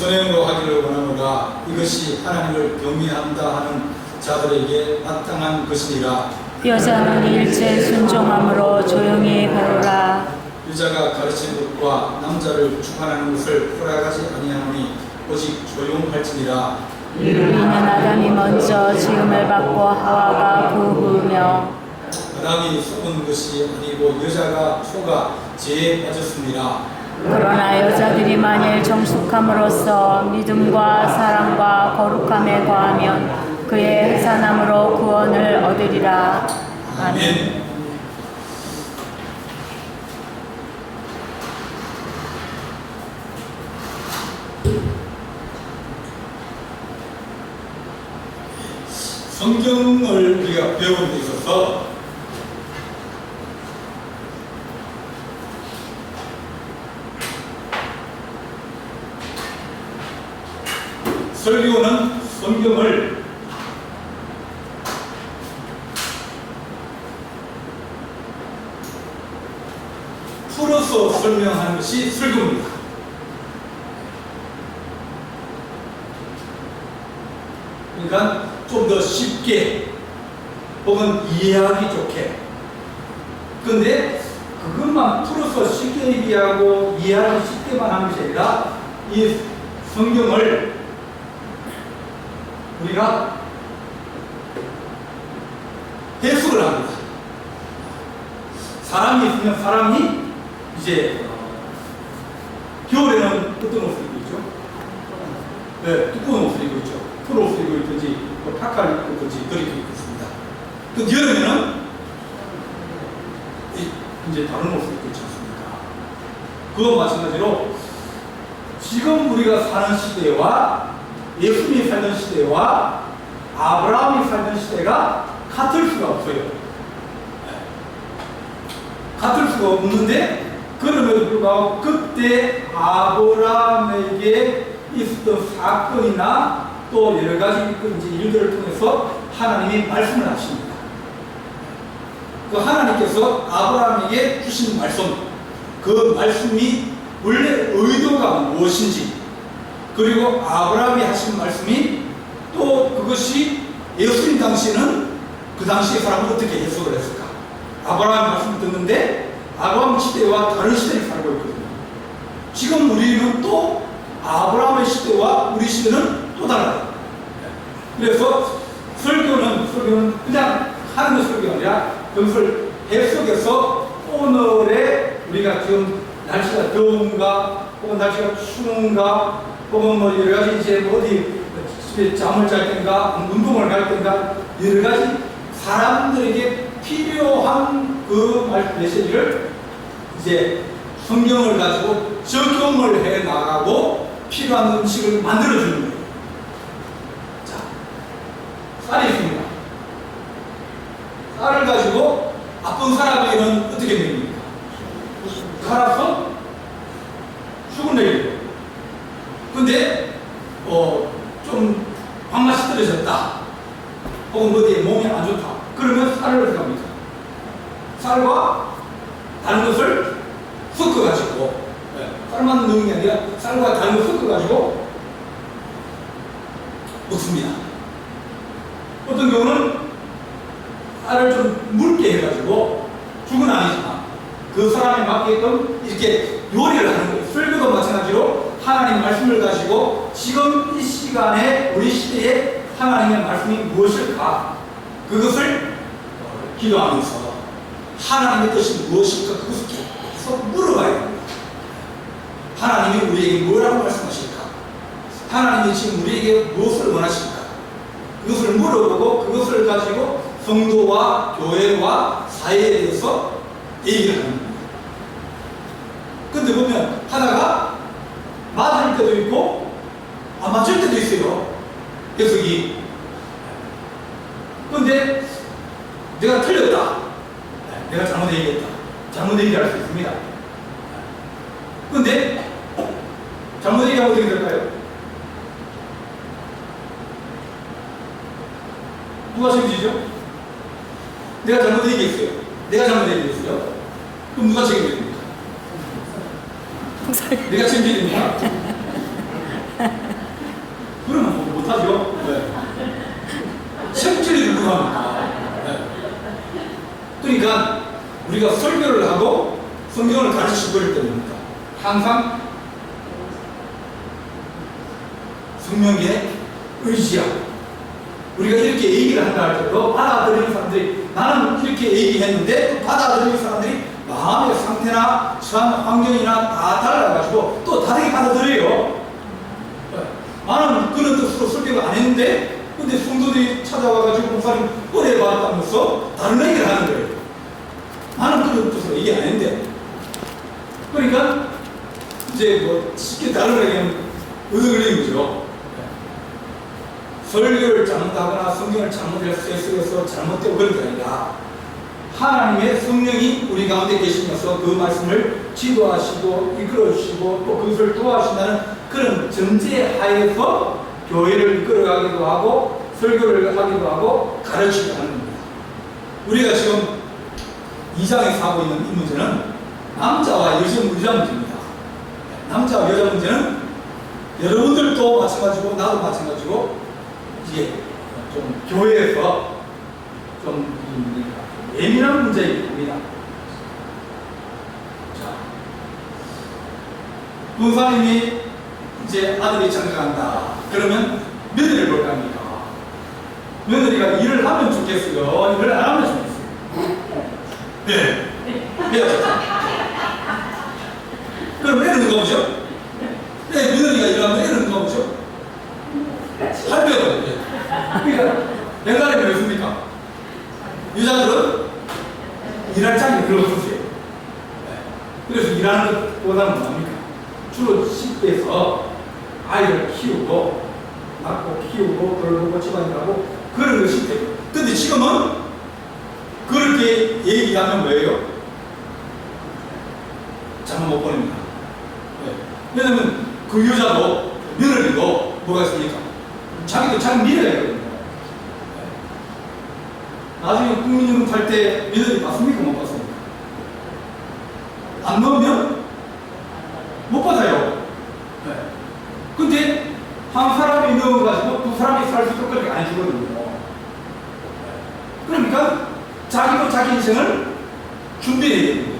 선행으로 하기를 원하노라. 이것이 하나님을 경외한다 하는 자들에게 마땅한 것이니라. 여자는 일체 순종함으로 조용히 배우라. 여자가 가르치는 것과 남자를 주관하는 것을 허락하지 아니하노니 오직 조용할지니라. 이는 아담이 먼저 지음을 받고 하와가 그 후며 아담이 속은 것이 아니고 여자가 속아 죄에 빠졌습니다. 그러나 여자들이 만일 정숙함으로써 믿음과 사랑과 거룩함에 거하면 그의 해산함으로 구원을 얻으리라. 아멘. 성경을 우리가 배우는 데 있어서 설교는 성경을 풀어서 설명하는 것이 설교입니다. 그러니까 좀 더 쉽게 혹은 이해하기 좋게. 그런데 그것만 풀어서 쉽게 얘기하고 이해하기 쉽게만 하는 것이 아니라 이 성경을 우리가 해석을 합니다. 사람이 있으면 사람이 이제 겨울에는 어떤 옷을 입고 있죠? 네, 두꺼운 옷을 입고 있죠. 풀 옷을 입고 있든지 파카를 입고 있든지 그렇게 입고 있습니다. 그 여름에는 이제 다른 옷을 입고 있지 않습니까? 그와 마찬가지로 지금 우리가 사는 시대와 예수님이 살던 시대와 아브라함이 살던 시대가 같을 수가 없어요. 같을 수가 없는데 그럼에도 불구하고 그때 아브라함에게 있었던 사건이나 또 여러 가지 이제 일들을 통해서 하나님이 말씀을 하십니다. 그 하나님께서 아브라함에게 주신 말씀, 그 말씀이 원래 의도가 무엇인지, 그리고 아브라함이 하신 말씀이 또 그것이 예수님 당시에는 그 당시의 사람은 어떻게 해석을 했을까? 아브라함의 말씀을 듣는데 아브라함 시대와 다른 시대를 살고 있거든요. 지금 우리는 또 아브라함의 시대와 우리 시대는 또 달라요. 그래서 설교는 그냥 하는 설교가 아니라 그것을 해석해서 오늘의 우리가 지금 날씨가 더운가 혹은 날씨가 추운가 혹은 뭐 여러 가지 이제 어디 잠을 잘 때인가 운동을 갈 때인가 여러 가지 사람들에게 필요한 그 메시지를 이제 성경을 가지고 적용을 해 나가고 필요한 음식을 만들어 주는 거예요. 자, 쌀이 있습니다. 쌀을 가지고 아픈 사람에게는 어떻게 됩니까? 갈아서 죽은 내리고. 근데 좀 밥맛이 떨어졌다 혹은 어디에 몸이 안 좋다 그러면 쌀을 어떻게 합니까? 쌀과 다른 것을 섞어가지고 쌀만 넣는 게 아니라 쌀과 다른 걸 섞어가지고 먹습니다. 어떤 경우는 쌀을 좀 묽게 해가지고 죽은 아니지만 그 사람에 맞게끔 이렇게 요리를 하는 거예요. 설교도 마찬가지로 하나님 말씀을 가지고 지금 이 시간에 우리 시대에 하나님의 말씀이 무엇일까? 그것을 기도하면서 하나님의 뜻이 무엇일까? 그것을 계속 물어봐야 됩니다. 하나님이 우리에게 뭐라고 말씀하실까? 하나님이 지금 우리에게 무엇을 원하실까? 그것을 물어보고 그것을 가지고 성도와 교회와 사회에 대해서 얘기를 하는 겁니다. 근데 보면 하다가 맞을 때도 있고 안 맞을 때도 있어요. 해석이. 근데 내가 틀렸다. 내가 잘못 얘기했다. 잘못 얘기할 수 있습니다. 근데 잘못 얘기하면 어떻게 될까요? 누가 책임지죠? 내가 잘못 얘기했어요. 내가 잘못 얘기했어요. 그럼 누가 책임집니까? 내가 책임집니까? 그러면 못하죠. 네. 성질이 누구합니까? 네. 그러니까 우리가 설교를 하고 성경을 가르치고 그럴 때입니다. 항상 성령에 의지하고 우리가 이렇게 얘기를 한다 할 때도 받아들이는 사람들이 나는 이렇게 얘기했는데 또 받아들이는 사람들이 마음의 상태나 처한 환경이나 다 달라가지고 또 다르게 받아들여요. 나는 그런 뜻으로 설교를 안 했는데 근데 성도들이 찾아와가지고 목사님 은혜 받았다면서 다른 얘기를 하는 거예요. 나는 그런 뜻으로 얘기 안 했는데 그러니까 이제 뭐 쉽게 다른 얘기는 얻어걸리는 거죠. 설교를 잘못하거나 성경을 잘못 해석해서 잘못되고 그런 게 아니라 하나님의 성령이 우리 가운데 계시면서 그 말씀을 지도하시고 이끌어주시고 또 그것을 도와주신다는 그런 전제 하에서 교회를 이끌어가기도 하고 설교를 하기도 하고 가르치기도 하는 겁니다. 우리가 지금 2장에서 하고 있는 이 문제는 남자와 여자 문제입니다. 남자와 여자 문제는 여러분들도 마찬가지고 나도 마찬가지고 이게 좀 교회에서 좀 예민한 문제입니다. 자, 군사님이 이제 아들이 장가간다. 그러면 며느리를 볼 겁니까? 며느리가 일을 하면 좋겠어요? 일을 안 하면 좋겠어요? 네. 해야죠. 그럼 애는 누가 보죠? 네, 며느리가 일하면 애는 누가 보죠? 할배거든요. 그러니까 옛날에 왜 있습니까? 여자들은 일할 장이 별로 없었어요. 그래서 일하는 것보다는 뭡니까? 주로 집에서 아이를 키우고 낳고 키우고 돌보고 집안일하고 그런 것이 돼요. 근데 지금은 그렇게 얘기하면 뭐예요? 잘못 못 보냅니다. 왜냐면 그 여자도 며느리도 뭐가 있습니까? 자기도 잘 밀어야 되거든요. 나중에 국민연금 탈 때 며느리 받습니까? 못 받습니까? 안 넣으면 못 받아요. 근데 한 사람이 넣어가지고 두 사람이 살 수 있도록 그렇게 안 해주거든요. 그러니까 자기도 자기 인생을 준비해야 되는 거예요.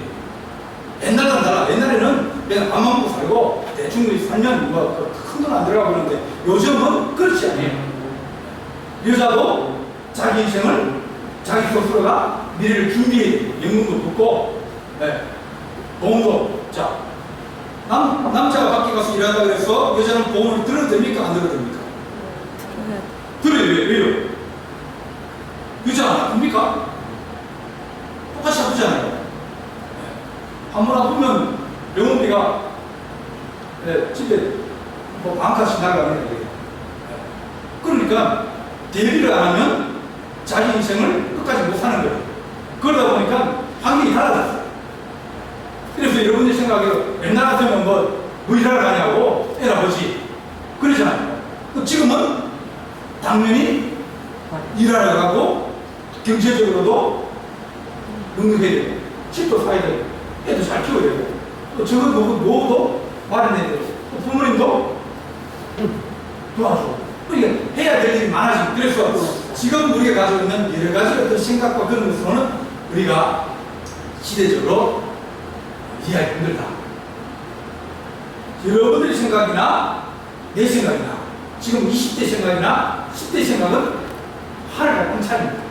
옛날은 달라. 옛날에는 그냥 밥만 먹고 살고 대충 살면 뭐 큰 돈 안 들어가고 그러는데 요즘은 그렇지 않아요. 여자도 자기 인생을 자기 스스로가 미래를 준비해야 돼요. 연금도 붙고 보험도. 자, 남자가 밖에 가서 일하다 그래서 여자는 보험을 들어도 됩니까? 안 들어도 됩니까? 들어요. 왜요? 여자 안 아픕니까? 똑같이 아프잖아요. 한 번 아프면 병원비가 집에 뭐 반값씩 나가는 거예요. 그러니까 대비를 안 하면 자기 인생을 끝까지 못 사는 거예요. 그러다 보니까 환경이 달라졌어요. 그래서 여러분들 생각에 옛날 같으면 뭐 일하러 가냐고 애라 보지 그러잖아요. 지금은 당연히 일하러 가고 경제적으로도 능력해야 되고 집도 사야 되고 애도 잘 키워야 되고 또 적은 노후도 마련해야 되고 또 부모님도 도와주고 그러니까 해야 될 일이 많아지고 그래서 지금 우리가 가지고 있는 여러 가지 어떤 생각과 그런 것으로는 우리가 시대적으로 이해하기 힘들다. 여러분들의 생각이나 내 생각이나 지금 20대 생각이나 10대 생각은 하늘과 땅 차이입니다.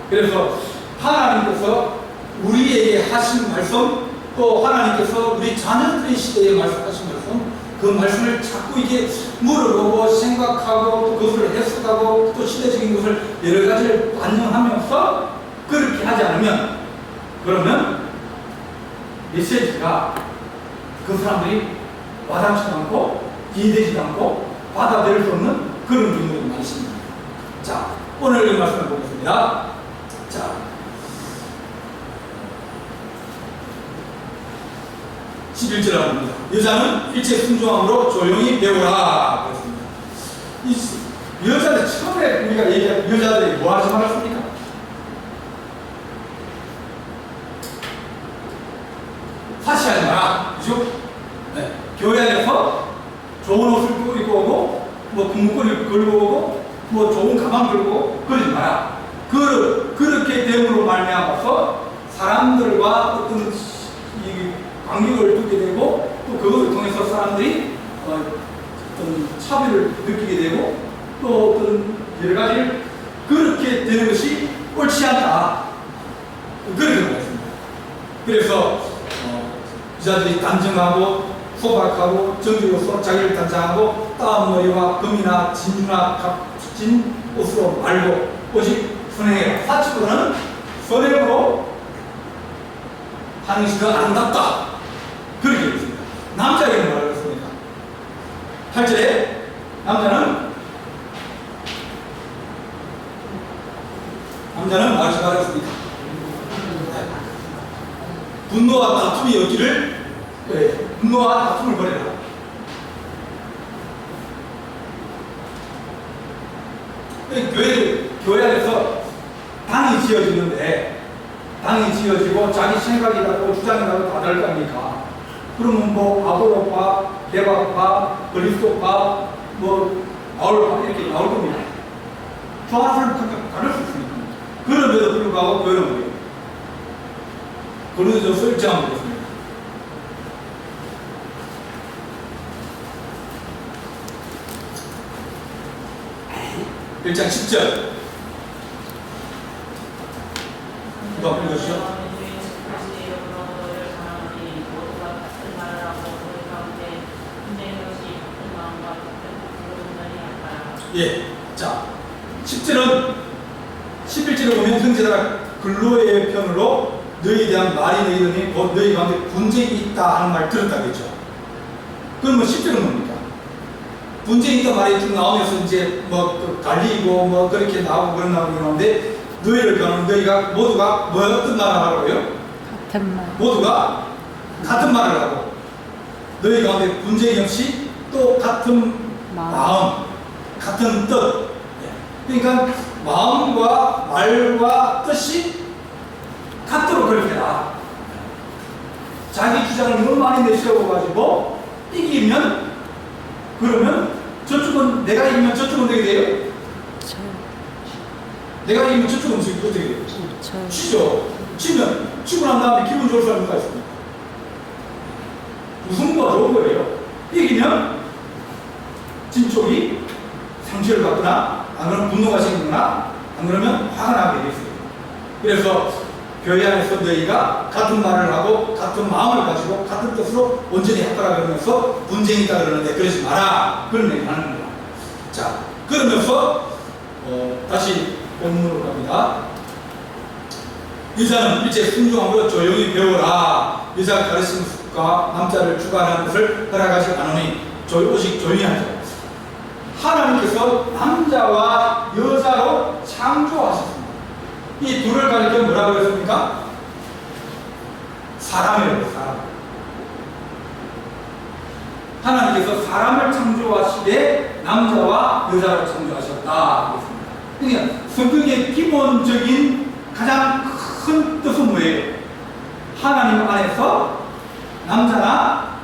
그래서 하나님께서 우리에게 하신 말씀 또 하나님께서 우리 자녀들의 시대에 말씀하신 말씀 그 말씀을 자꾸 이게 물어보고 생각하고 또 그것을 해석하고 또 시대적인 것을 여러 가지를 반영하면서 그렇게 하지 않으면 그러면 메시지가 그 사람들이 와닿지도 않고 이해되지도 않고 받아들일 수 없는 그런 경우들이 많이 있습니다. 자, 오늘 이 말씀을 보겠습니다. 자, 11절에 봅니다. 여자는 일체 순종함으로 조용히 배우라 그랬습니다. 이 여자들 처음에 우리가 얘기한 여자들이 뭐 하지 말았습니까? 사치하지 마라. 그죠? 네. 교회 안에서 좋은 옷을 뭐 금목걸이 걸고 오고 뭐 좋은 가방 걸고 오고 그러지 마라. 그렇게 됨으로 말미암아서 사람들과 어떤 이 간격을 두게 되고 또 그것을 통해서 사람들이 어떤 차별을 느끼게 되고 또 어떤 여러 가지 그렇게 되는 것이 옳지 않다. 그렇게 말했습니다. 그래서 기자들이 단정하고 소박하고 정직으로서 자기를 단장하고 따은 머리와 금이나 진주나 값진 옷으로 말고 오직 선행해라. 사치보다는 선행으로 하는 것이 더 아름답다. 그렇게 했습니다. 남자에게는 뭐라고 했습니까? 8절에 남자는 무엇이 말했습니까? 분노와 다툼이 없기를 분노와 다툼을 버려라. 교회 안에서 당이 지어지는데 당이 지어지고 자기 생각이라고 주장이라고 다 다를 거 아닙니까? 그러면 뭐 아볼로파, 개박파, 그리스도파, 뭐 바울파 이렇게 나올 겁니다. 좋아하는 사람 각각 다를 수 있습니다. 그럼에도 불구하고 교회는 뭐예요? 고린도전서 1장 보겠습니다. 1장 10절 누가 읽어주시죠? 예, 자 10절은 11절에 보면 형제들아 근로의 편으로 너희에 대한 말이 너희들이 곧 너희 가운데 분쟁이 있다 하는 말 들었다 그랬죠. 그러면 10절은 뭡니까? 분쟁이 있다 말이 쭉 나오면서 이제 뭐 갈리고 뭐 그렇게 나오고 그런 나오는데 너희를 가는 너희가 모두가 뭐 어떤 말을 하라고요? 같은 말. 모두가 같은 말을 하고 너희 가운데 분쟁이 없이 또 같은 마음 같은 뜻. 그러니까 마음과 말과 뜻이 같도록 그렇게 해라. 자기 주장을 너무 많이 내세워가지고 이기면 그러면 저쪽은 내가 이기면 저쪽은 어떻게 돼요? 내가 이기면 저쪽은 어떻게 돼요? 치죠. 치고 난 다음에 기분 좋을 사람이 누가 있습니까? 우승부가 좋은 거예요. 이기면 진 쪽이 상처를 받거나 안 그러면 분노가 생기거나 안 그러면 화가 나게 되겠어요. 그래서 교회 안에서 너희가 같은 말을 하고 같은 마음을 가지고 같은 뜻으로 온전히 합하라 그러면서 분쟁이 있다 그러는데 그러지 마라 그런 얘기를 하는 거야. 자 그러면서 다시 본문으로 갑니다. 여자는 일제 순종하고 조용히 배워라. 여자가 가르치는 습과 남자를 주관하는 것을 허락하지 않으니 오직 조용히 하자. 하나님께서 남자와 여자로 창조하셨습니다. 이 둘을 가리켜 뭐라고 했습니까? 사람이라고 사람. 하나님께서 사람을 창조하시되 남자와 여자로 창조하셨다. 그러니까 성경의 기본적인 가장 큰 뜻은 뭐예요? 하나님 안에서 남자나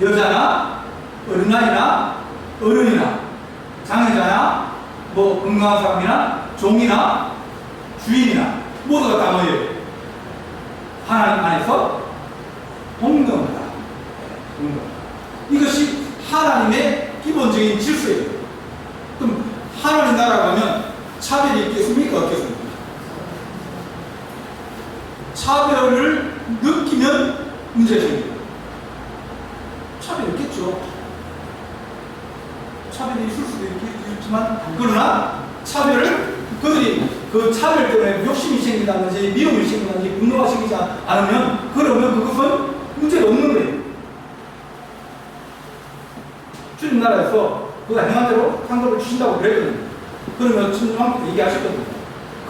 여자나 어린아이나 어른이나 장애자나 뭐 건강한 사람이나 종이나 주인이나 모두가 다 뭐예요? 하나님 안에서 동등하다. 이것이 하나님의 기본적인 질서예요. 그럼 하나님 나라 가면 차별이 있겠습니까? 없겠습니까? 차별을 느끼면 문제가 생겨요. 차별이 있겠죠. 차별이 있을 수도 있지만 그러나 차별을 그들이 그 차별 때문에 욕심이 생긴다든지 미움이 생긴다든지 분노가 생기지 않으면 그러면 그것은 문제가 없는 거예요. 주님 나라에서 그 행한 대로 상급을 주신다고 그랬거든요. 그러면 주님한테 얘기하셨거든요.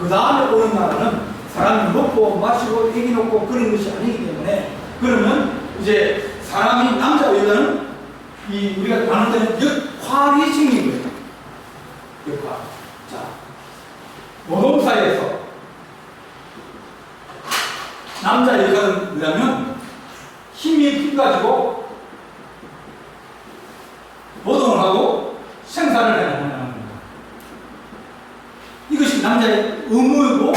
그 다음에 오는 나라는 사람이 먹고 마시고 애기 놓고 그런 것이 아니기 때문에 그러면 이제 사람이 남자와 여자는 우리가 나눌 때는 역할이 생긴 거예요. 역할. 자, 노동사회에서 남자 역할은 뭐냐면 힘이 가지고 노동을 하고 생산을 해요. 남자의 의무이고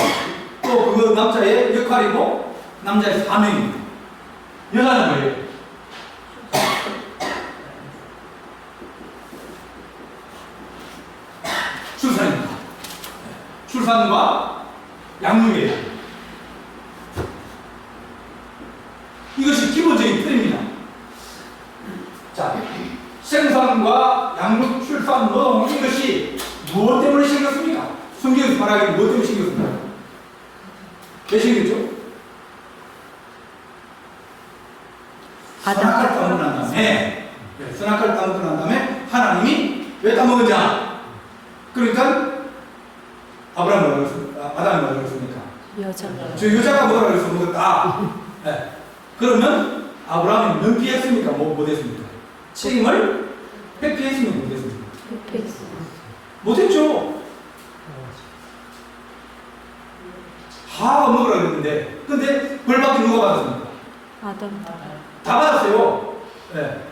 또 그 남자의 역할이고 남자의 사명입니다. 여자는 뭐예요? 출산입니다. 출산과 양육이에요. 이것이 기본적인 틀입니다. 자, 생산과 양육, 출산, 노동 이것이 무엇 때문에 생겼습니까? 성경에서 말하기를 무엇 때문에 생겼습니까? 왜 생겼죠? 선악과를 따먹고 난 다음에 선악과를 따먹고 난 다음에 하나님이 왜 따먹었냐? 그러니까 아브라함이 뭐라고 했습니까? 아담이 뭐라고 했습니까? 저 여자가 뭐라고 그래서 먹었다. 네. 그러면 아브라함이 면피했습니까? 못했습니까? 책임을 회피했습니까? 못했습니까? 못했죠. 하가 먹으라 그랬는데 근데 벌받기 누가 받았습니까? 아담. 다 받았어요. 네.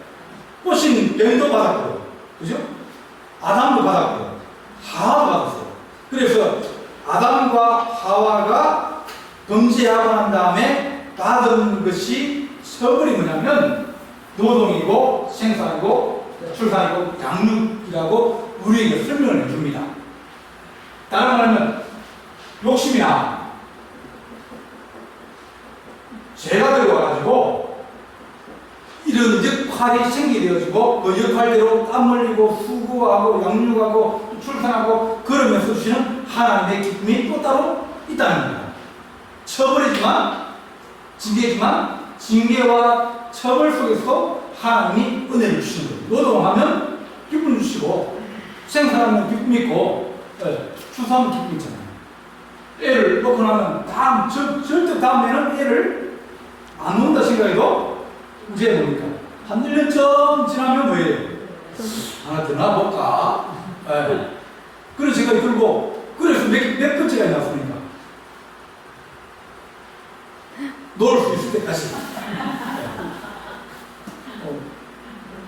꽃인 뱀도 받았고, 그죠? 아담도 받았고, 하와도 받았어요. 그래서 아담과 하와가 범죄하고 난 다음에 받은 것이 처벌이 뭐냐면 노동이고 생산이고 출산이고 양육이라고 우리에게 설명을 해줍니다. 다른 말하면 욕심이나 죄가 들어와가지고 이런 역할이 생기게 되어지고 그 역할대로 땀 흘리고 수고하고 양육하고 출산하고 그러면서 주시는 하나님의 기쁨이 또 따로 있다는 겁니다. 처벌이지만 징계지만 징계와 처벌 속에서 하나님이 은혜를 주시는 거예요. 노동하면 기쁨을 주시고 생산하면 기쁨이 있고 출산하면 기쁨이 있잖아요. 애를 놓고 나면 절대 다음에는 애를 안 놓는다 생각해도 이제 뭡니까? 한 1년 좀 지나면 뭐예요? 하나 더 놔볼까? 그런 생각이 들고 그래서 몇 번째가 나왔습니까? 놓을 수 있을 때까지.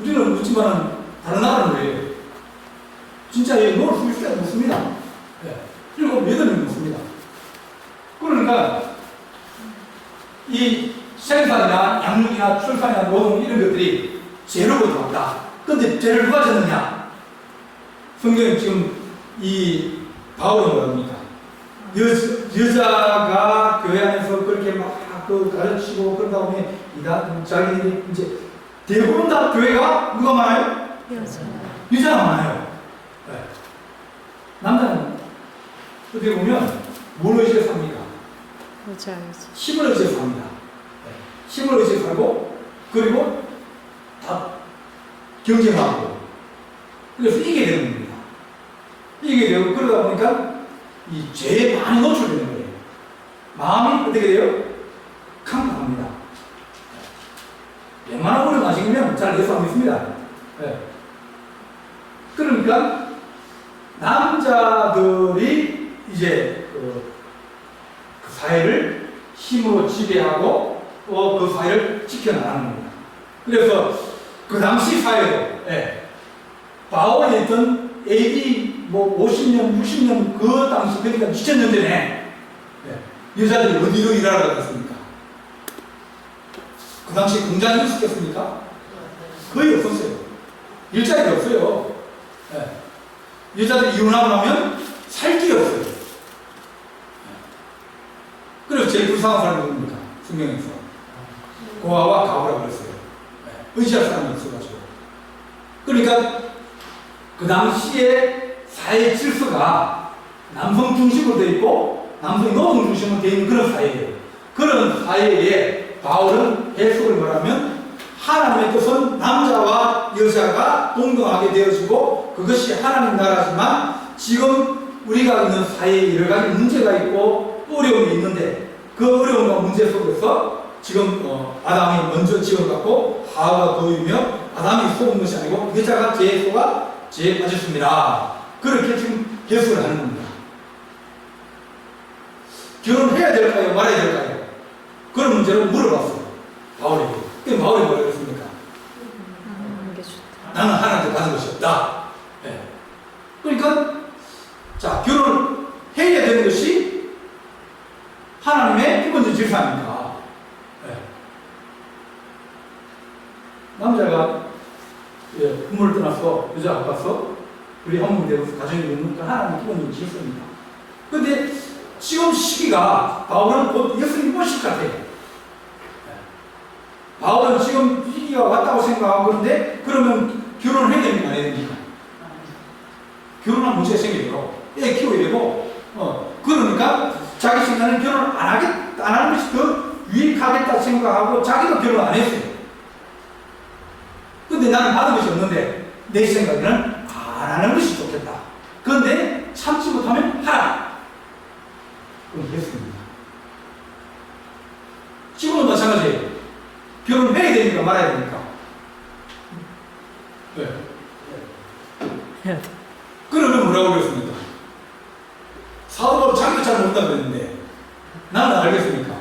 우리는 묻지만 다른 나라는 왜요? 진짜 놓을 수 있을 때 놓습니다. 7, 8명 놓습니다. 그러니까 이 생산이나 양육이나 출산이나 노동 이런 것들이 죄로 들어왔다. 근데 죄를 누가 졌느냐? 성경에 지금 이 바울은 뭐라 합니까? 여자가 교회 안에서 그렇게 막 가르치고 그런 다음에 자기들이 이제 대부분 다 교회가 누가 많아요? 여자가 많아요. 네. 남자는 어떻게 보면 뭘 의지해 삽니까? 힘을 의지해 삽니다. 힘을 의지해 살고 그리고 다 경쟁하고 그래서 이게 되는 겁니다. 이게 되고 그러다 보니까 이 죄에 많이 노출되는 거예요. 마음이 어떻게 돼요? 강팍합니다. 웬만한 오래 마시면 잘 내서 안 믿습니다. 그러니까 남자들이 이제 그 사회를 힘으로 지배하고 또 그 사회를 지켜나가는 겁니다. 그래서 그 당시 사회도 바울이 있던 AD 50년, 60년 그 당시 그러니까 2000년 전에 여자들이 어디로 일하러 갔습니까? 그 당시 공장이 있었겠습니까? 거의 없었어요. 일자리가 없어요. 여자들이 이혼하고 나면 살 길이 없어요. 그래서 제일 불쌍한 사람이 누굽니까? 성경에서 고아와 가부라고 그랬어요. 의지할 사람이 없어가지고. 그러니까 그 당시에 사회 질서가 남성 중심으로 되어 있고 남성이 노동 중심으로 되어 있는 그런 사회예요. 그런 사회에 바울은 해석을 말하면 하나님의 뜻은 남자와 여자가 동등하게 되어지고 그것이 하나님 나라지만 지금 우리가 있는 사회에 여러 가지 문제가 있고 어려움이 있는데 그 어려움과 문제 속에서 지금 아담이 먼저 지어갖고 하와가 도이며 아담이 속은 것이 아니고 여자가 죄에 속아 죄에 빠졌습니다. 그렇게 지금 해석을 하는 겁니다. 결혼해야 될까요? 말아야 될까요? 그런 문제를 물어봤어요. 바울에게. 그 바울이 뭐라고 했습니까? 나는 하나님께 받은 것이 없다. 그러니까 자 결혼을 해야 되는 하나님의 기본적인 질서입니까? 네. 남자가 부모를 떠나서 여자가 가서 우리 한몸이 되어서 가정이 되는 건 하나님의 기본적인 질서입니다. 그런데 지금 시기가 바울은 곧 예수님 모실 것 같아요. 바울은 지금 시기가 왔다고 생각하고 그런데 그러면 결혼을 해야 됩니까? 안 해야 됩니까? 결혼한 문제가 생겨요. 애 키워야 되고 그러니까 자기 생각에는 결혼 안 하는 것이 더 유익하겠다 생각하고 자기도 결혼 안 했어요. 근데 나는 받은 것이 없는데 내 생각에는 안 하는 것이 좋겠다. 그런데 참지 못하면 하라. 그럼 됐습니다. 지금은 마찬가지예요. 결혼해야 됩니까? 말아야 됩니까? 네. 그러면 뭐라고 그랬습니까? 사도바로 자기도 잘 못한다고 그랬는데 나는 알겠습니까?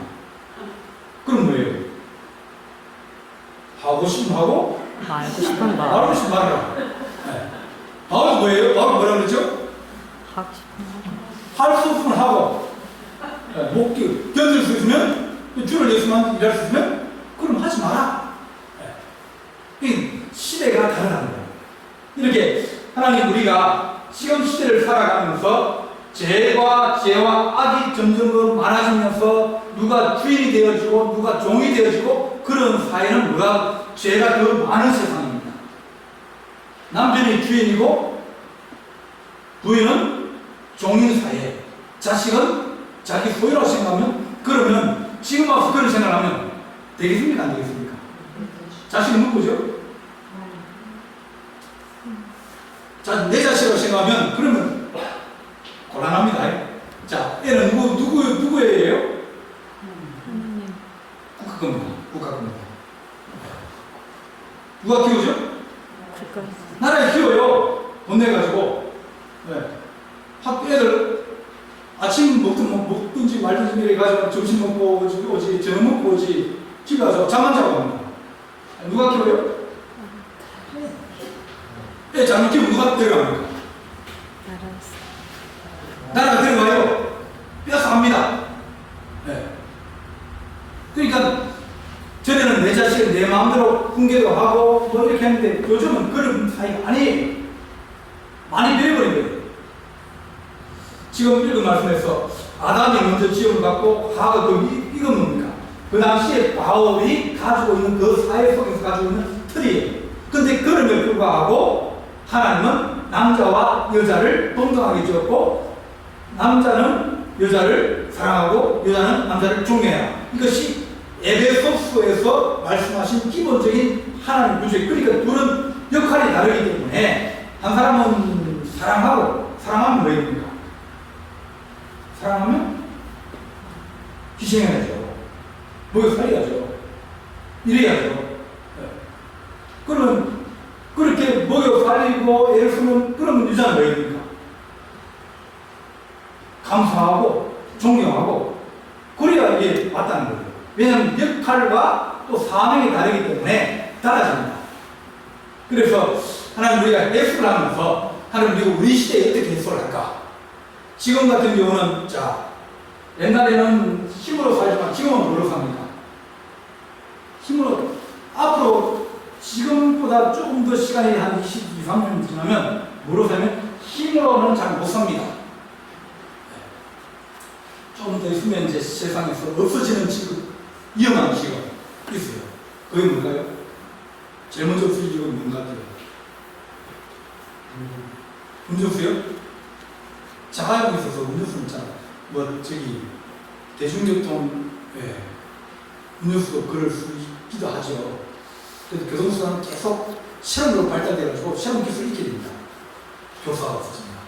그럼 뭐예요? 하고 싶으면 하고 말고 싶은 거. 말하고 싶으면 말하라. 네. 바울은 뭐예요? 바울은 뭐라고 그랬죠? 하고 싶은 거. 할 수 없으면 하고 못 견딜 수 있으면 주를 예수만 일할 수 있으면 그럼 하지 마라. 이 시대가 다르다는 거예요. 이렇게 하나님 우리가 지금 시대를 살아가면서 죄와 악이 점점 더 많아지면서 누가 주인이 되어지고 누가 종이 되어지고 그런 사회는 뭐가 죄가 더 많은 세상입니다. 남편이 주인이고 부인은 종인 사회, 자식은 자기 소유라고 생각하면 그러면 지금 와서 그런 생각을 하면 되겠습니까? 안 되겠습니까? 자식은 누구죠? 내 자식이라고 생각하면 그러면 곤란합니다. 자, 얘는 누구예요? 국가 겁니다. 국가 겁니다. 누가 키우죠? 나라에 키워요. 돈 내가지고. 애들 아침 먹든지 말든지 이래 가지고 점심 먹고 오지, 저녁 먹고 오지, 집에 가서 잠만 자고 합니다. 누가 키워요? 애 잘못 키우면 누가 데려갑니까? 나라가 데려가요. 뺏어갑니다. 그러니까 전에는 내 자식을 내 마음대로 훈계도 하고 뭐 이렇게 했는데 요즘은 그런 사이가 아니에요. 많이 배워버린 거예요. 지금 읽은 말씀에서 아담이 먼저 지음을 받고 하가 이건 뭡니까? 그 당시에 바울이 가지고 있는 그 사회 속에서 가지고 있는 틀이에요. 근데 그럼에도 불구하고 하나님은 남자와 여자를 동등하게 지었고 남자는 여자를 사랑하고 여자는 남자를 존경해라. 이것이 에베소서에서 말씀하신 기본적인 하나님 구조예요. 그러니까 둘은 역할이 다르기 때문에 한 사람은 사랑하면 뭐 입니까? 사랑하면 희생해야죠. 먹여 살려야죠. 이래야죠. 그러면 그렇게 먹여 살리고 애를 쓰면 그러면 유자는 뭐 입니까? 감사하고 존경하고 그래야 이게 맞다는 거예요. 왜냐하면 역할과 또 사명이 다르기 때문에 달라집니다. 그래서 하나님 우리가 해석을 하면서 하나님 우리 시대에 어떻게 해석을 할까? 지금 같은 경우는 옛날에는 힘으로 살지만 지금은 뭐로 삽니까? 힘으로 앞으로 지금보다 조금 더 시간이 한 22, 3년 지나면 뭐로 살면 힘으로는 잘 못 삽니다. 조금 더 있으면 이제 세상에서 없어지는 직업, 위험한 직업 있어요. 그게 뭔가요? 제일 먼저 없어질 직업이 뭔가 같아요? 운전수요? 자가용 있어서 운전수는 대중교통, 운전수도 그럴 수 있기도 하죠. 그래서 교통수단은 계속 실험으로 발달돼가지고 실험 기술을 익게 됩니다. 교사가 없어집니다.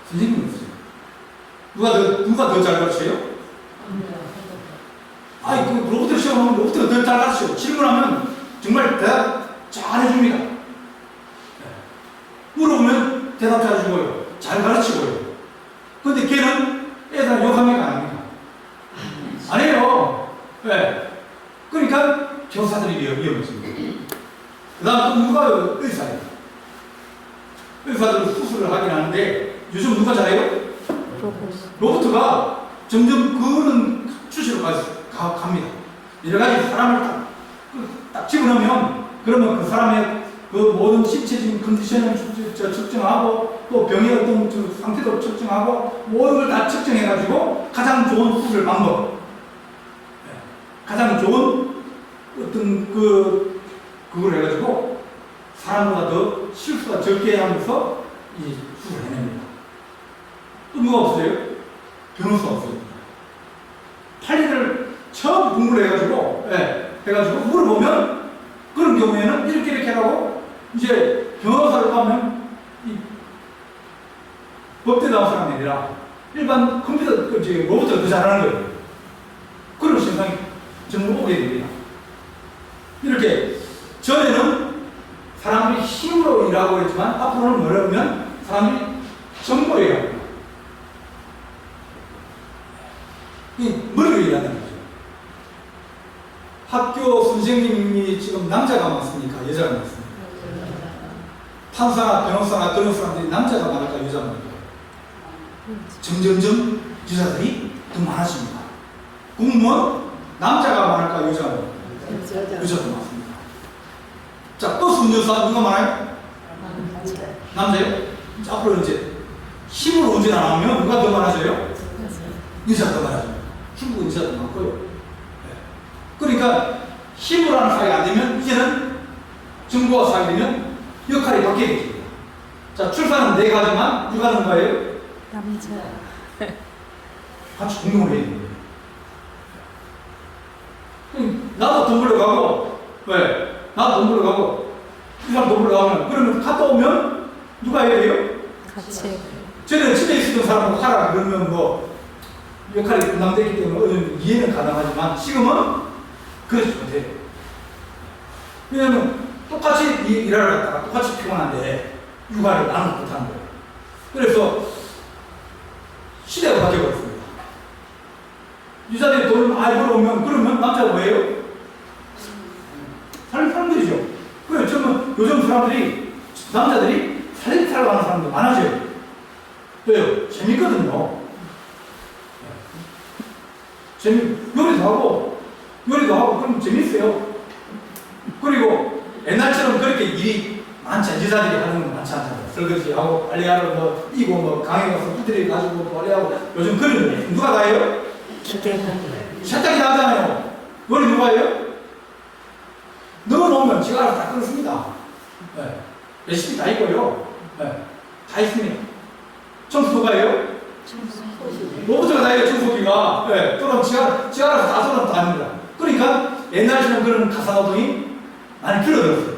선생님은 없어요. 누가 더 잘 가르쳐요? 그 로봇을 시험하면 로봇이 더 잘 가르쳐요. 질문하면 정말 대답 잘 해줍니다. 물어보면 대답 잘 해주고요. 잘 가르치고요. 근데 걔는 애들 욕합니까? 안 합니까? 안 해요. 그러니까 교사들이 위험해집니다. 그 다음 또 누가 의사예요. 의사들은 수술을 하긴 하는데 요즘 누가 잘해요? 로봇가 점점 그런 추세로 갑니다. 여러 가지 사람을 딱 집어넣으면 그러면 그 사람의 그 모든 신체적인 컨디션을 측정하고 또 병의 어떤 상태도 측정하고 모든 걸 다 측정해가지고 가장 좋은 수술 방법, 가장 좋은 어떤 그걸 해가지고 사람보다 더 실수가 적게 하면서 이 수술을 해냅니다. 또 누가 없어요? 변호사가 없어요. 판례를 처음 공부를 해가지고, 해가지고 물어보면 그런 경우에는 이렇게 하고 이제 변호사를 가면 이 법대 나온 사람이 아니라 일반 컴퓨터, 로봇을 더 잘하는 거예요. 그런 세상이 정말 오게 됩니다. 이렇게 전에는 사람들이 힘으로 일하고 했지만 앞으로는 뭐냐면 사람들이 정보로 일합니다. 이 머리로 일하는 거죠. 학교 선생님이 지금 남자가 많습니까? 여자가 많습니까? 판사나 변호사나 그런 사람들이 남자가 많을까? 여자가 많을까? 점점점 여자들이 더 많아집니다. 공무원 남자가 많을까? 여자가 많을까? 여자도 많습니다. 자, 버스 운전사 누가 많아요? 남자요? 앞으로 이제 힘으로 운전 안 하면 누가 더 많아져요? 여자가 더 많아져요. 중국 여자도 많고요. 그러니까 힘으로 하는 사회가 안 되면 이제는 정보와 사회가 되면 역할이 바뀌게 됩니다. 자, 출산은 4가지만 누가 하는 거예요? 남자. 같이 공동을 해야 됩니다. 나도 돈 벌러 가고, 나도 돈 벌러 가고, 이 사람 돈 벌러 가면, 그러면 갔다 오면 누가 해야 돼요? 같이. 전에 집에 있었던 사람하고 하라 그러면 뭐 역할이 분담되기 때문에 이해는 가능하지만 지금은 그렇지 못해요. 왜냐하면 똑같이 일하러 갔다가 똑같이 피곤한데 육아를 나눠 못하는 거예요. 그래서 시대가 바뀌어버렸습니다. 여자들이 돈을 많이 벌어오면 그러면 남자가 뭐예요? 사람들이죠. 그래요. 저는 요즘 사람들이 남자들이 살림 살러 가는 사람도 많아져요. 왜요? 재밌거든요. 요리도 하고 그럼 재밌어요. 그리고 옛날처럼 그렇게 일이 많지 않죠. 여자들이 하는 건 많지 않잖아요. 설거지하고 빨래하러 뭐 이고 뭐 강에 가서 부들이 가지고 빨래하고 요즘 그런 거 누가 다 해요? 기계가. 세탁이 나잖아요. 요리 누가 해요? 넣어놓으면 지가 알아서 다 끊습니다. 레시피 다 있고요. 다 있습니다. 청소 누가 해요? 로봇가 다 해요, 청소기가. 그럼 지가 알아서 다 손으로 다 합니다. 그러니까 옛날처럼 그런 가사노동이 많이 줄어들었어요.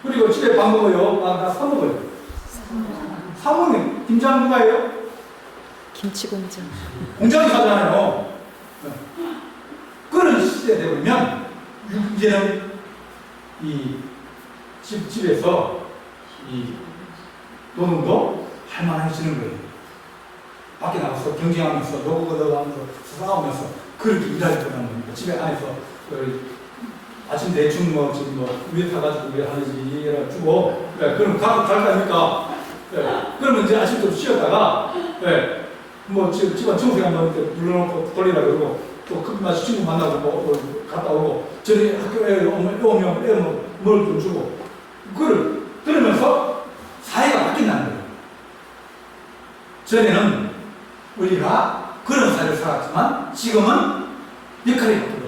그리고 집에 밥 먹어요. 나 사 먹어요. 사모님, 김장 누가 해요? 김치 공장. 공장이 사잖아요. 그런 시대가 되면 이제는 이 집에서 이 노동도 할만해지는 거예요. 밖에 나가서 경쟁하면서 노고거더하면서 싸우면서 그렇게 일할 거라는 겁니다. 집에 안에서 아침 대충 위에 타가지고 왜 하는지 얘기를 주고 그럼 갈 거 아닙니까? 그러면 이제 아침부터 쉬었다가 집안 청소기 한번 불러놓고 돌리라 그러고 또 커피 마시 친구 만나고 뭐 갔다 오고 저녁에 학교에 오면 뭘 좀 주고 그러면서 사회가 바뀐다는 거예요. 전에는 우리가 그런 사회를 살았지만 지금은 역할이 바뀌어요.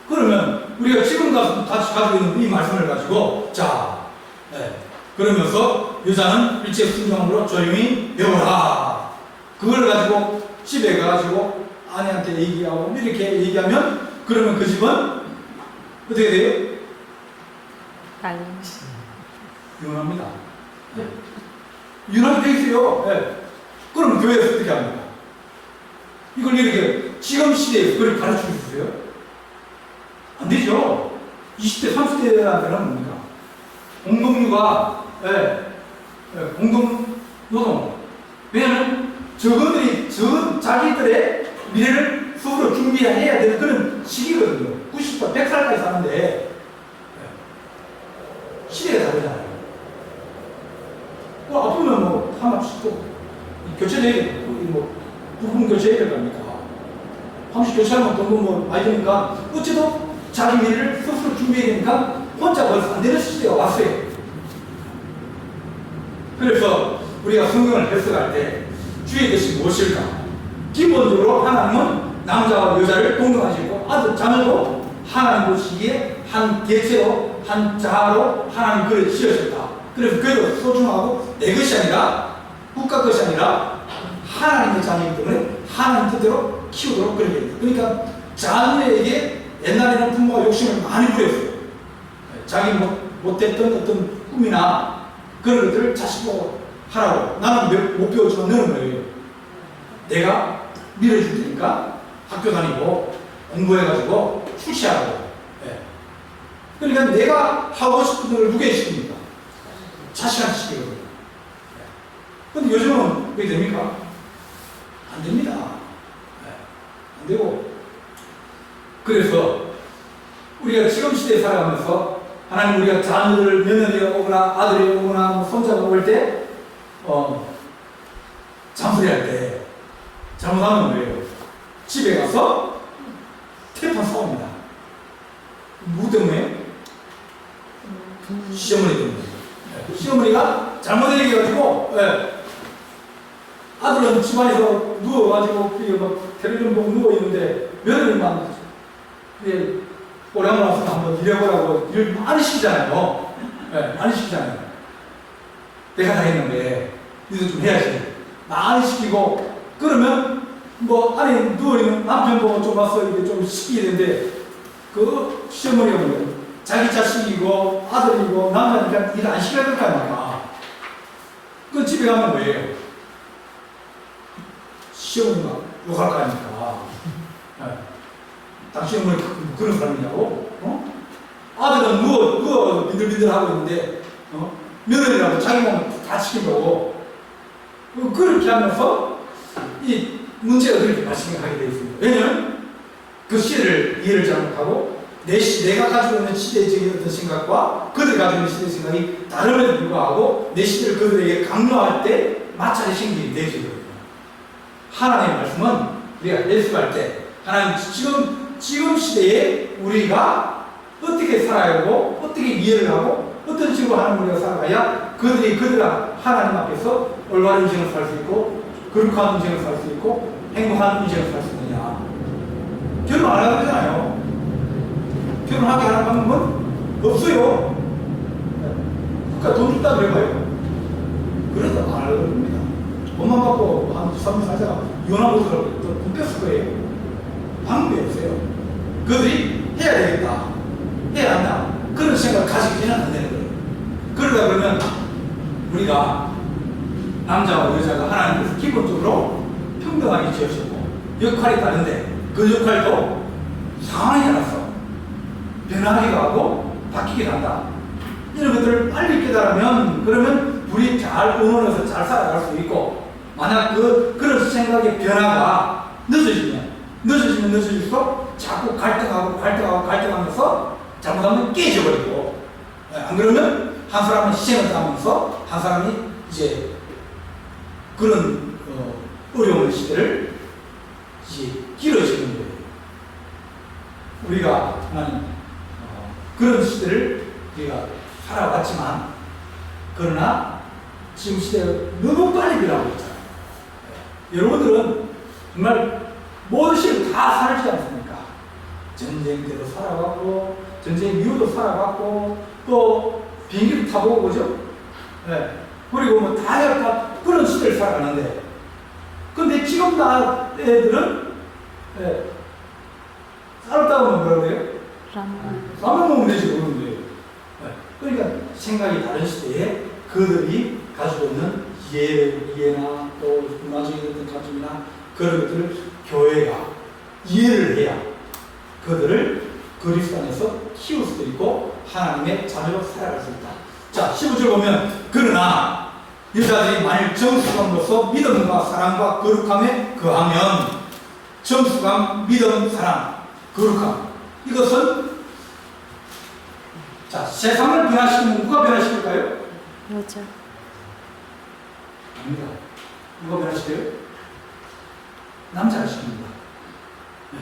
그러면 우리가 지금 같이 가지고 있는 이 말씀을 가지고 그러면서 여자는 일체 순종으로 조용히 배워라. 그걸 가지고 집에 가가지고 아내한테 얘기하고 이렇게 얘기하면 그러면 그 집은 어떻게 돼요? 유난합니다. 유난이 돼 있어요. 그럼 교회에서 어떻게 합니까? 이걸 이렇게 지금 시대에서 그걸 가르쳐 주세요? 안 되죠. 20대, 30대한테는 뭡니까? 공동육아, 공동노동. 왜냐하면 저것들이 자기들의 미래를 스스로 준비해야 되는 그런 시기거든요. 90살, 100살까지 사는데 시대가 다르잖아요. 아프면 하나 또 교체되게 교체해야 될 거 아닙니까? 잠시 교체하면 돈도 뭐 많이 드니까 어째도 자기 미래를 스스로 준비해야 되니까 혼자 벌써 안 되는 시대가 왔어요. 그래서 우리가 성경을 해석할 때 주의 뜻이 무엇일까? 기본적으로 하나님은 남자와 여자를 동등하시고 아들 자녀도 하나님 보시기에 한 개체로 한 자아로 하나님 그를 지으셨다. 그래서 그래도 소중하고 내 것이 아니라 국가 것이 아니라 하나님의 자녀이기 때문에 하나님 뜻대로 키우도록 그렇게 됩니다. 그러니까 자녀에게 옛날에는 부모가 욕심을 많이 부렸어요. 자기 못했던 어떤 꿈이나 그런 것들을 자식보고 하라고. 나는 못 배워주면 너는 뭐예요? 내가 밀어줄 테니까 학교 다니고 공부해가지고 출시하라고. 네. 그러니까 내가 하고 싶은 걸 누구에게 시킵니까? 자식한테 시키거든요. 근데 요즘은 그게 됩니까? 안 됩니다. 네. 안 되고. 그래서 우리가 지금 시대에 살아가면서 하나님 우리가 자녀들을 며느리가 오거나 아들이 오거나 뭐 손자가 올 때 잔소리할 때 잘못하면 뭐예요? 집에 가서 태판 싸웁니다. 누구 때문에? 시어머니 때문에. 시어머니가 잘못 얘기해가지고 아들은 집안에서 누워가지고 텔레비전 보고 누워있는데 며느리만 오래만 와서 한번 일해보라고 일 많이 시키잖아요. 많이 시키잖아요. 내가 다 했는데 니도 좀 해야지. 많이 시키고 그러면 뭐 안에 누워있는 남편 보고 좀 와서 이게 좀 시키게 되는데 그 시어머니가 뭐예요? 자기 자식이고 아들이고 남자니까 일 안 시켜야 될 거 아닙니까? 그 집에 가면 뭐예요? 시어머니가 욕할 거 아닙니까? 당신 어머니 그런 사람이냐고? 아들은 누워 빈들빈들 하고 있는데 며느리라고 자기 몸을 다 시킨다고 그렇게 하면서 이 문제가 그렇게 발생하게 되어 있습니다. 왜냐면 그 시대를 이해를 잘못하고 내가 가지고 있는 시대적인 어떤 생각과 그들이 가지고 있는 시대의 생각이 다름에도 불구하고 내 시대를 그들에게 강요할 때 마찰이 생기게 되거든요. 하나님의 말씀은 우리가 해석할 때 하나님 지금 시대에 우리가 어떻게 살아야 하고 어떻게 이해를 하고 어떤 식으로 하나님 우리가 살아가야 그들이 하나님 앞에서 올바른 인생을 살 수 있고 거룩한 인생을 살 수 있고 행복한 인생을 살 수 있느냐. 결혼 안 하게 되잖아요. 결혼하게 하는 방법은 없어요. 국가 돈 준다 그래봐요. 그래서 안 하려고 합니다. 돈만 받고 한 2, 3년 살다가 이혼하고 또 굶겼을 거예요. 방법이 없어요. 그들이 해야 되겠다. 해야 한다. 그런 생각을 가지기는 안 되는 거예요. 그러다 그러면 우리가 남자와 여자가 하나님께서 기본적으로 평등하게 지으셨고 역할이 다른데 그 역할도 상황이 달라서 변하기도 하고 바뀌기도 한다. 이런 것들을 빨리 깨달으면 그러면 둘이 잘 의논해서 잘 살아갈 수 있고 만약 그런 생각의 변화가 늦어질수록 자꾸 갈등하면서 잘못하면 깨져버리고 안 그러면 한 사람은 희생을 당하면서 한 사람이 이제 그런 어려운 시대를 이제 길어지는 거예요. 우리가 그런 시대를 우리가 살아왔지만 그러나 지금 시대가 너무 빨리 변하고 있잖아요. 여러분들은 정말 모든 시대를 다 살지 않습니까? 전쟁 때도 살아갔고 전쟁 이후도 살아갔고 또 비행기도 타보고 그죠? 그리고 뭐 다양한 그런 시대를 살아가는데 근데 지금 나 애들은 살았다고 하면 뭐라고 해요? 라면 먹으면 되지 그러는데 그러니까 생각이 다른 시대에 그들이 가지고 있는 이해나 또 문화적인 어떤 가짐이나 그런 것들을 교회가 이해를 해야 그들을 그리스도 안에서 키울 수도 있고 하나님의 자녀로 살아갈 수 있다. 자, 15절 보면 그러나 여자들이 만일 정수감으로서 믿음과 사랑과 거룩함에 거하면 정수감, 믿음, 사랑, 거룩함 이것은 자, 세상을 변화시키면 누가 변화시킬까요? 여자. 아닙니다. 누가 변화시켜요? 남자가 시킵니다. 네.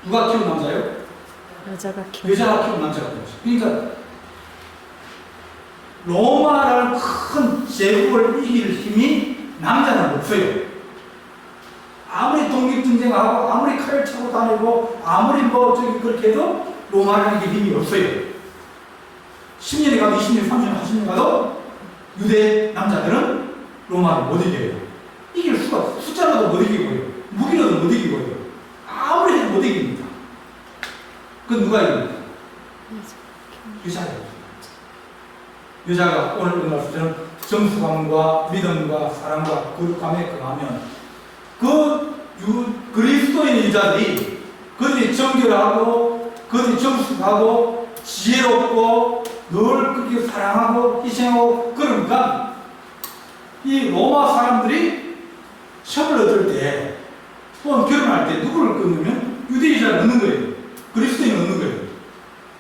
누가 키운 남자요? 여자가 키우는 여자가 키운 남자가 되죠. 그러니까 로마라는 큰 제국을 이길 힘이 남자는 없어요. 아무리 독립전쟁하고 아무리 칼을 차고 다니고 아무리 그렇게 해도 로마라는 이길 힘이 없어요. 10년이 가도 20년, 30년, 40년 가도 유대 남자들은 로마를 못 이겨요. 이길 수가 숫자로도 못 이기고요. 무기로도 못 이기고요. 아무리 해도 못 이깁니다. 그건 누가 이깁니까? 여자예요. 여자가 오늘 말씀처럼 정수감과 믿음과 사랑과 거룩함에 거하면 그리스도인 여자들이 그들이 정결하고 그들이 정숙하고 지혜롭고 늘 그렇게 사랑하고 희생하고 그러니까 이 로마 사람들이 첩을 얻을 때 또는 결혼할 때 누구를 끊으면 유대 여자를 얻는 거예요. 그리스도인을 얻는 거예요.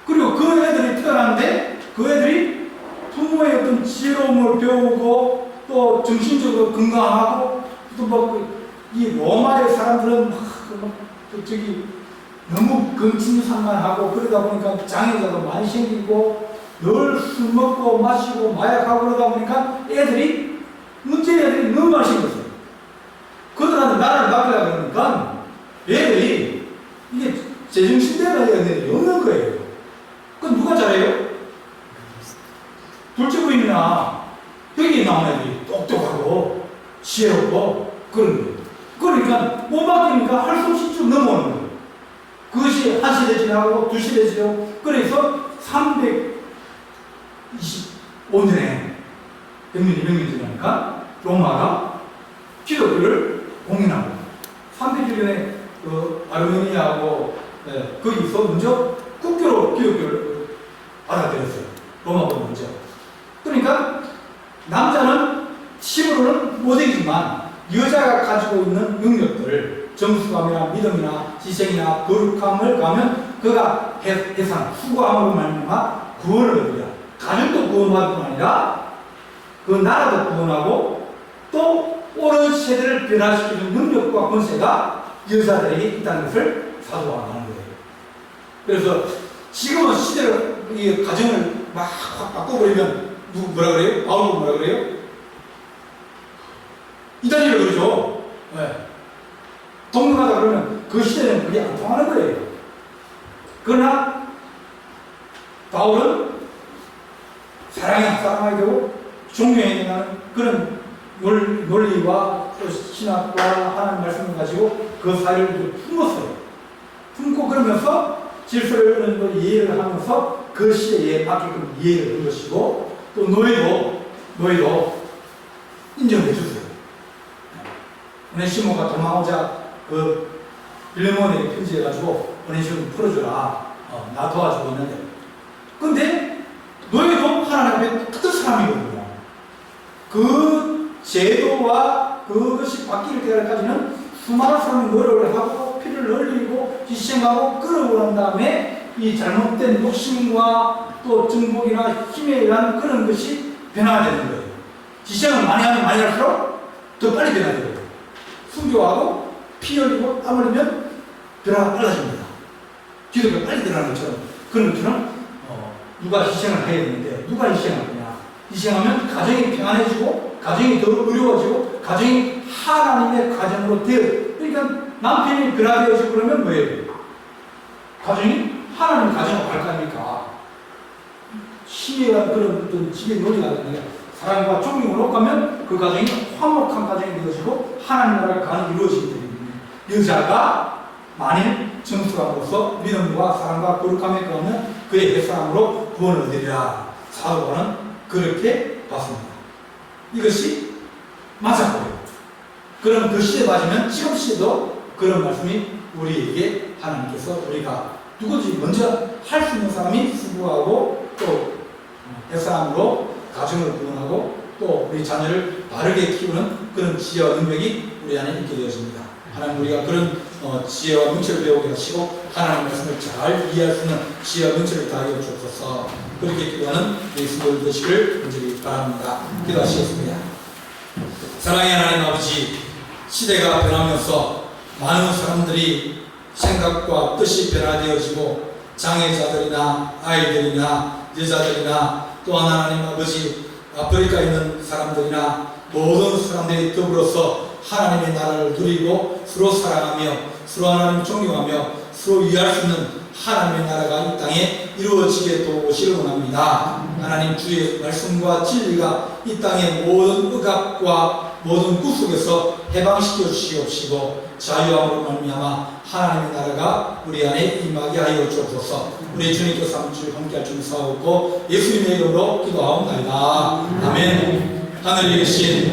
그리고 그 애들이 태어났는데 그 애들이 부모의 어떤 지혜로움을 배우고 또 정신적으로 건강하고 또 이 로마의 사람들은 너무 근친상간하고 그러다 보니까 장애자도 많이 생기고 늘 술 먹고 마시고 마약하고 그러다 보니까 애들이 문제 애들이 너무 많이 생겼어요. 그들한테 나라를 맡기려고 그러니까 애들이 이게 제정신대로 애들이 없는 거예요. 그건 누가 잘해요? 둘째 부인이나 여기 나온 애들이 똑똑하고 지혜롭고 그런 거예요. 그러니까 못 맡기니까 할 수 없이 쭉 넘어오는 거예요. 그것이 한 시대 지나고 두 시대 지나고 그래서 325년에 100년, 200년 지나니까 로마가 기독교를 공인합니다. 300년에 아르메니아하고 거기서 먼저 국교로 기독교를 받아들였어요. 로마보다 먼저. 그러니까 남자는 힘으로는 못 이기지만 여자가 가지고 있는 능력들, 정수감이나 믿음이나 희생이나 거룩함을 가면 그가 해상, 수고함으로 말미암아 구원을 얻으리라. 가정도 구원받을 뿐 아니라 그 나라도 구원하고 또 옳은 세대를 변화시키는 능력과 권세가 여자들에게 있다는 것을 사도가 말하는 거예요. 그래서 지금은 시대를, 이 가정을 막 확 바꿔버리면 뭐라 그래요? 바울은 뭐라 그래요? 이단이라 그러죠. 네. 동등하다 그러면 그 시대는 그게 안 통하는 거예요. 그러나 바울은 사랑해야 되고 존경해야 되는 그런 논리와 또 신학과 하나님 말씀을 가지고 그 사이를 품었어요. 품고 그러면서 질서를 이런 걸 이해를 하면서 그 시대에 맞게끔 이해를 한 것이고 또 노예도 인정해 주세요. 오네시모가 도망오자 그 빌레몬에게 편지해가지고 오네시모를 풀어주라. 나 도와주고 있는데. 근데 노예도 하나님 앞에 똑같은 사람이거든요. 그 제도와 그것이 바뀔 때까지는 수많은 사람이 노력을 하고 피를 흘리고 희생하고 끌어오는 다음에 이 잘못된 욕심과 또 정복이나 힘에 의한 그런 것이 변화되는 거예요. 희생을 많이 하면 많이 할수록 더 빨리 변화돼요. 순교하고 피 흘리고 땀 흘리면 변화가 빨라집니다. 기도가 빨리 변하는 것처럼 그런 것처럼 누가 희생을 해야 되는데 누가 희생할 거냐. 희생하면 가정이 평안해지고 가정이 더 어려워지고 가정이 하나님의 가정으로 되어 그러니까 남편이 변화되어지고 그러면 뭐예요? 가정이 하나님 가정으로 갈 거 아닙니까? 신의 그런 어떤 지의 논리가 아니라 사랑과 존경으로 가면 그 가정이 화목한 가정이 되어지고 하나님 나라가 가는 이루어지기 때문에 여자가 만일 정수감으로서 믿음과 사랑과 거룩함에 가면 그의 햇사람으로 구원을 얻으리라. 사도가는 그렇게 봤습니다. 이것이 맞았고요. 그럼 그 시대에 맞으면 지금 시대도 그런 말씀이 우리에게 하나님께서 우리가 누구든지 먼저 할 수 있는 사람이 수고하고 또 햇사람으로 가정을 구원하고 또 우리 자녀를 바르게 키우는 그런 지혜와 능력이 우리 안에 있게 되었습니다. 하나님 우리가 그런 지혜와 능치를 배우게 하시고 하나님의 말씀을 잘 이해할 수 있는 지혜와 능치를 다하여 주옵소서. 그렇게 기도하는 예수님을 되시길 간절히 바랍니다. 기도하시겠습니다. 사랑의 하나님 아버지, 시대가 변하면서 많은 사람들이 생각과 뜻이 변화되어지고 장애자들이나 아이들이나 여자들이나 또 하나님 아버지 아프리카에 있는 사람들이나 모든 사람들이 더불어서 하나님의 나라를 누리고 서로 사랑하며 서로 하나님을 존경하며 서로 이해할 수 있는 하나님의 나라가 이 땅에 이루어지게 도우시길 원합니다. 하나님 주의 말씀과 진리가 이 땅의 모든 억압과 모든 구속에서 해방시켜 주시옵시고 자유함으로 말미암아 하나님의 나라가 우리 안에 임하게 하여 주옵소서. 우리 주님께서 함께 함께할 줄 사옵고 예수님의 이름으로 기도하옵나이다. 아멘. 하늘에 계신